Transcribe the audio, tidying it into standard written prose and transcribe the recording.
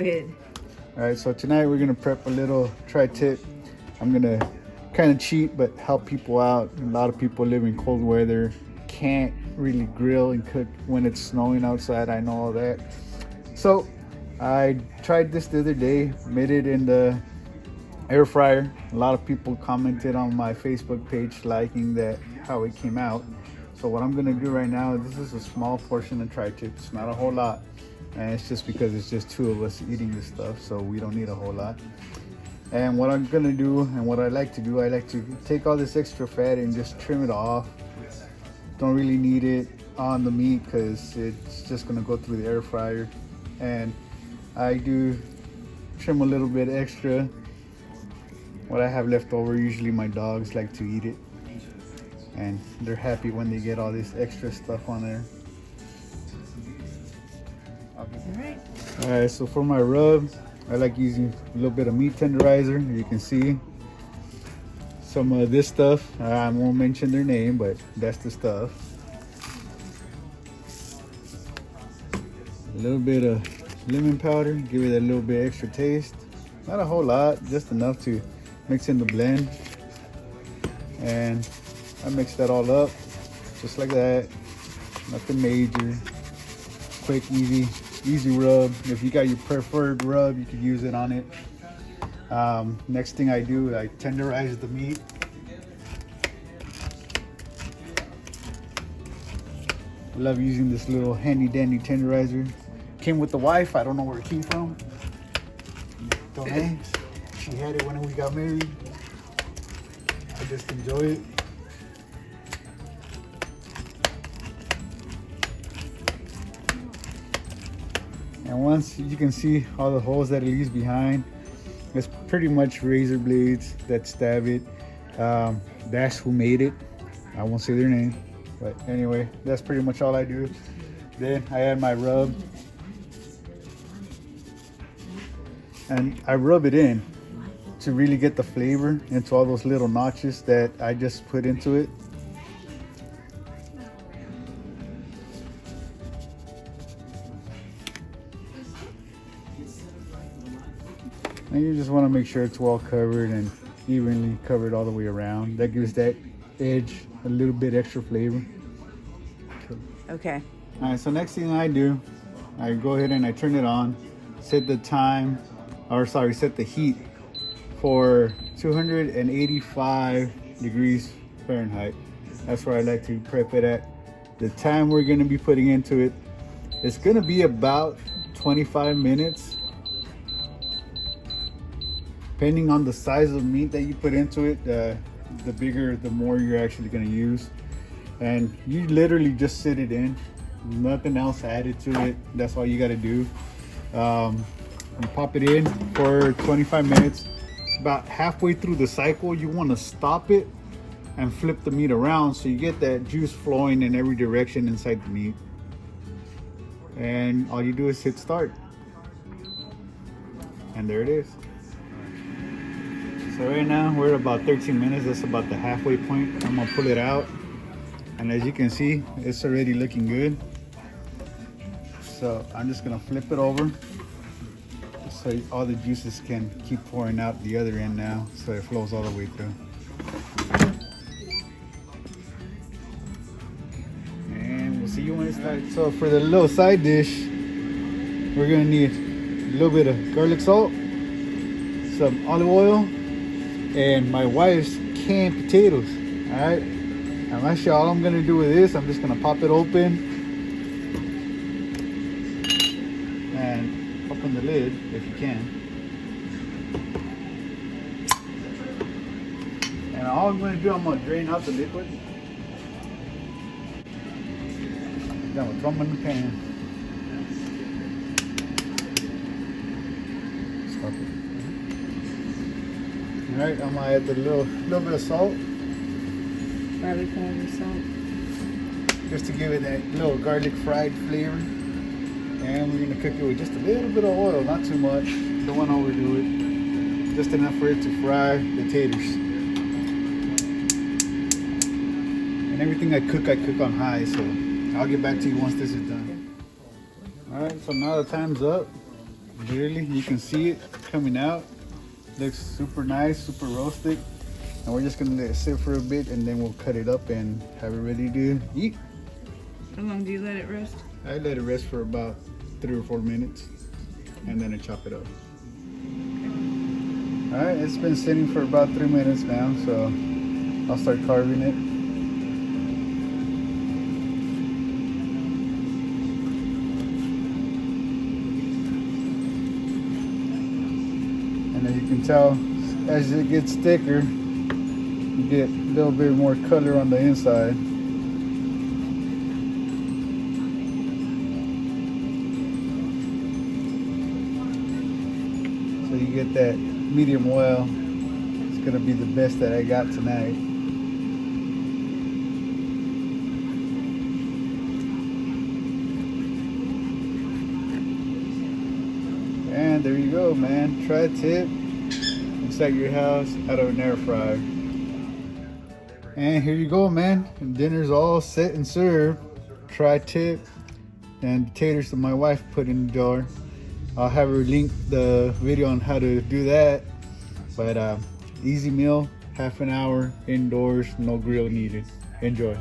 it. All right, so tonight we're gonna prep a little tri-tip. I'm gonna kind of cheat, but help people out. A lot of people live in cold weather, can't really grill and cook when it's snowing outside. I know all that. So I tried this the other day, made it in the air fryer. A lot of people commented on my Facebook page liking that how it came out. So what I'm gonna do right now, this is a small portion of tri-tips, not a whole lot. And it's just because it's just two of us eating this stuff, so we don't need a whole lot. And what I'm gonna do, and what I like to do, I like to take all this extra fat and just trim it off. Don't really need it on the meat because it's just gonna go through the air fryer. And I do trim a little bit extra. What I have left over, usually my dogs like to eat it. And they're happy when they get all this extra stuff on there. All right, so for my rub, I like using a little bit of meat tenderizer. You can see some of this stuff. I won't mention their name, but that's the stuff. A little bit of lemon powder, give it a little bit extra taste. Not a whole lot, just enough to mix in the blend. And I mix that all up, just like that. Nothing major. Quick, easy rub. If you got your preferred rub, you could use it on it. Next thing I do, I tenderize the meat. I love using this little handy dandy tenderizer. Came with the wife. I don't know where it came from. Don't know. She had it when we got married. I just enjoy it. And once you can see all the holes that it leaves behind, it's pretty much razor blades that stab it. That's who made it. I won't say their name, but anyway, that's pretty much all I do. Then I add my rub, and I rub it in to really get the flavor into all those little notches that I just put into it. And you just want to make sure it's well covered and evenly covered all the way around. That gives that edge a little bit extra flavor. Okay. All right, so next thing I do, I go ahead and I turn it on, set the time, or sorry, set the heat for 285 degrees Fahrenheit. That's where I like to prep it at. The time we're gonna be putting into it, it's gonna be about 25 minutes. Depending on the size of meat that you put into it, the bigger, the more you're actually gonna use. And you literally just sit it in, nothing else added to it. That's all you gotta do. You pop it in for 25 minutes. About halfway through the cycle, you wanna stop it and flip the meat around so you get that juice flowing in every direction inside the meat. And all you do is hit start. And there it is. So right now we're at about 13 minutes. That's about the halfway point. I'm gonna pull it out. And as you can see, it's already looking good. So I'm just gonna flip it over so all the juices can keep pouring out the other end now, so it flows all the way through. And we'll see you when it's done. So for the little side dish, we're gonna need a little bit of garlic salt, some olive oil, and my wife's canned potatoes. All right, and actually all I'm gonna do with this, I'm just gonna pop it open and open the lid if you can. And all I'm gonna do, I'm gonna drain out the liquid. Then we'll throw them in the pan. Stop it. All right, I'm gonna add the little bit of salt. Why are we putting the salt? Just to give it that little garlic fried flavor. And we're gonna cook it with just a little bit of oil, not too much. Don't want to overdo it. Just enough for it to fry the taters. And everything I cook on high, so I'll get back to you once this is done. All right, so now the time's up. Literally, you can see it coming out. Looks super nice, super roasted. And we're just gonna let it sit for a bit, and then we'll cut it up and have it ready to eat. How long do you let it rest? I let it rest for about 3 or 4 minutes, and then I chop it up. All right, it's been sitting for about 3 minutes now, so I'll start carving it. And as you can tell, as it gets thicker, you get a little bit more color on the inside. So you get that medium well. It's gonna be the best that I got tonight. And there you go, man. Tri-tip inside your house out of an air fryer. And here you go, man. Dinner's all set and served. Tri-tip and taters that my wife put in the jar. I'll have her link the video on how to do that. But easy meal, half an hour indoors, no grill needed. Enjoy.